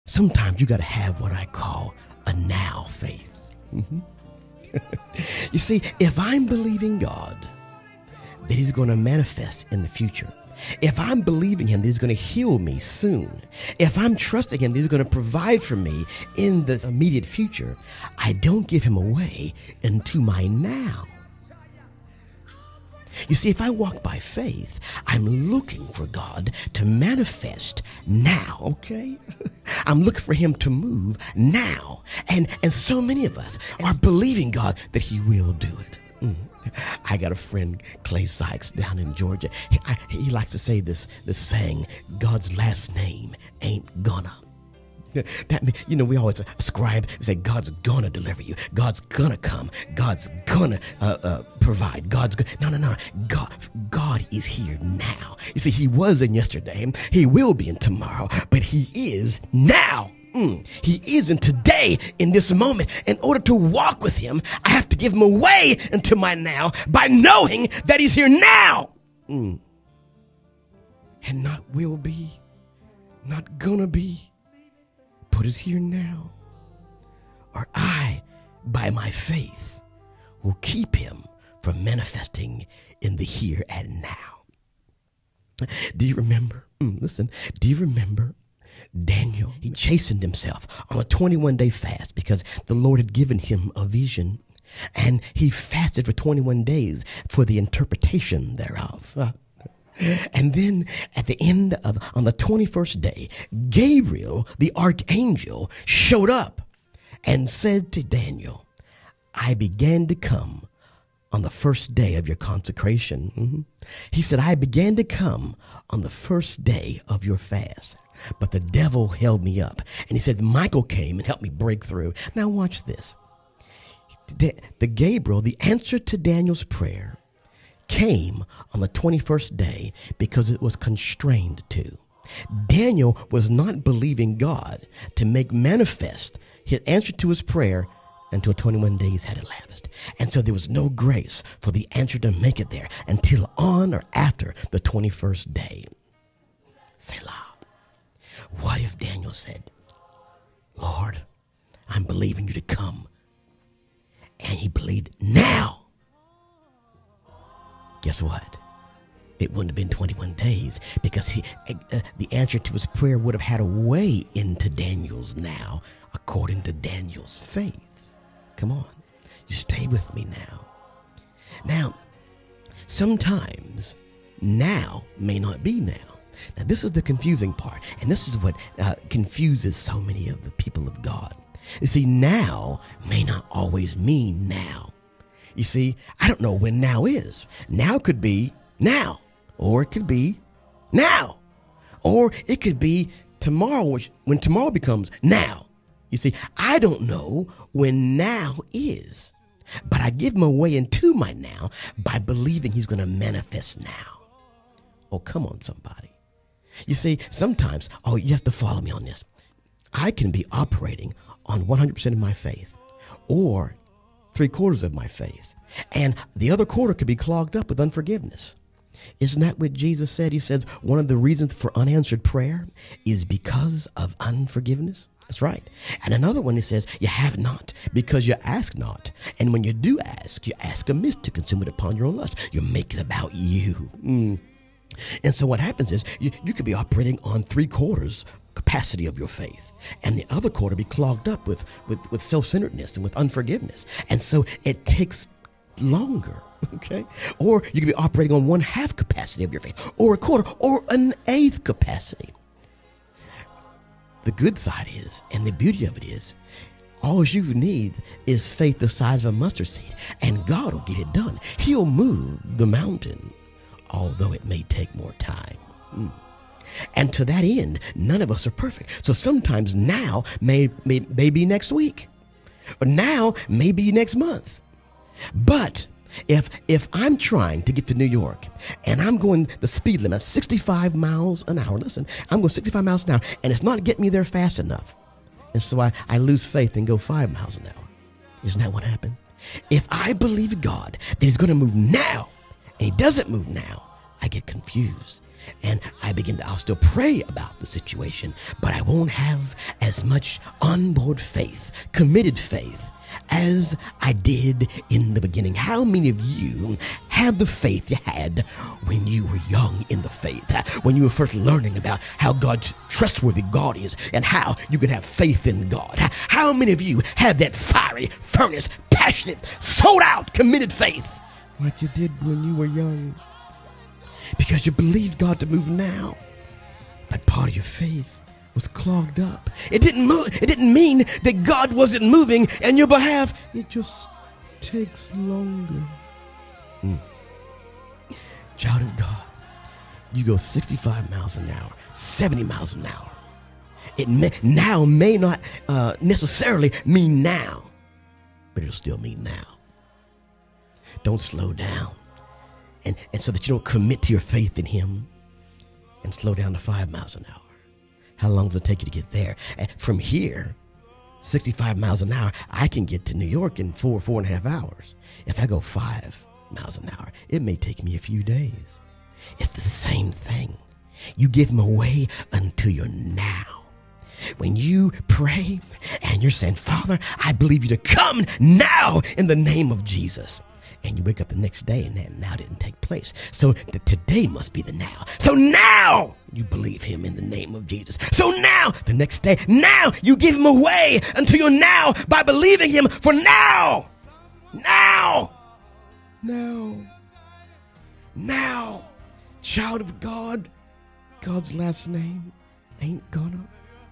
Sometimes you got to have what I call a now faith. You see, if I'm believing God that he's going to manifest in the future, if I'm believing him that he's going to heal me soon, if I'm trusting him that he's going to provide for me in the immediate future, I don't give him away into my now. You see, if I walk by faith, I'm looking for God to manifest now, okay? I'm looking for him to move now. And so many of us are believing God that he will do it. I got a friend, Clay Sykes, down in Georgia. He likes to say this saying, God's last name ain't gonna. That, we always ascribe, we say, God's gonna deliver you. God's gonna come. God's gonna provide. No. God is here now. You see, he wasn't yesterday. He will be in tomorrow, but he is now. He is in today, in this moment. In order to walk with him, I have to give him away into my now by knowing that he's here now. And not will be, not gonna be, but is here now. Or I, by my faith, will keep him from manifesting in the here and now. Do you remember? Do you remember Daniel? He chastened himself on a 21-day fast because the Lord had given him a vision. And he fasted for 21 days for the interpretation thereof. And then at the end on the 21st day, Gabriel, the archangel, showed up and said to Daniel, I began to come on the first day of your consecration. He said, I began to come on the first day of your fast, but the devil held me up. And he said, Michael came and helped me break through. Now watch this. The Gabriel, the answer to Daniel's prayer, came on the 21st day because it was constrained to. Daniel was not believing God to make manifest his answer to his prayer until 21 days had elapsed. And so there was no grace for the answer to make it there until on or after the 21st day. Selah. What if Daniel said, Lord, I'm believing you to come. And he believed now. Guess what? It wouldn't have been 21 days because the answer to his prayer would have had a way into Daniel's now, according to Daniel's faith. Come on, you stay with me now. Now, sometimes now may not be now. Now, this is the confusing part, and this is what confuses so many of the people of God. You see, now may not always mean now. You see, I don't know when now is. Now could be now, or it could be now, or it could be tomorrow, when tomorrow becomes now. You see, I don't know when now is, but I give him a way into my now by believing he's going to manifest now. Oh, come on, somebody. You see, sometimes, you have to follow me on this. I can be operating on 100% of my faith, or 3/4 of my faith. And the other quarter could be clogged up with unforgiveness. Isn't that what Jesus said? He says one of the reasons for unanswered prayer is because of unforgiveness. That's right. And another one, he says, you have not because you ask not. And when you do ask, you ask amiss to consume it upon your own lust. You make it about you. And so what happens is you could be operating on 3/4 capacity of your faith, and the other quarter be clogged up with self-centeredness and with unforgiveness. And so it takes longer, okay? Or you could be operating on 1/2 capacity of your faith, or 1/4, or 1/8 capacity. The good side is, and the beauty of it is, all you need is faith the size of a mustard seed, and God will get it done. He'll move the mountain, although it may take more time. And to that end, none of us are perfect. So sometimes now may be next week, or now may be next month. But if I'm trying to get to New York and I'm going the speed limit, 65 miles an hour, listen, I'm going 65 miles an hour, and it's not getting me there fast enough. And so I lose faith and go 5 miles an hour. Isn't that what happened? If I believe God that he's going to move now, and he doesn't move now, I get confused. And I'll still pray about the situation, but I won't have as much onboard faith, committed faith, as I did in the beginning. How many of you have the faith you had when you were young in the faith, when you were first learning about how trustworthy God is and how you can have faith in God? How many of you have that fiery, furnace, passionate, sold out, committed faith like you did when you were young? Because you believed God to move now, but part of your faith was clogged up. It didn't move. It didn't mean that God wasn't moving in your behalf. It just takes longer. Child of God, you go 65 miles an hour, 70 miles an hour. It may not necessarily mean now, but it'll still mean now. Don't slow down. And so that you don't commit to your faith in him and slow down to 5 miles an hour. How long does it take you to get there? And from here, 65 miles an hour, I can get to New York in 4.5 hours. If I go 5 miles an hour, it may take me a few days. It's the same thing. You give him away until you're now. When you pray and you're saying, Father, I believe you to come now in the name of Jesus. And you wake up the next day and that now didn't take place. So today must be the now. So now you believe him in the name of Jesus. So now, the next day, now you give him away until you're now by believing him for now. Now. Child of God, God's last name ain't gonna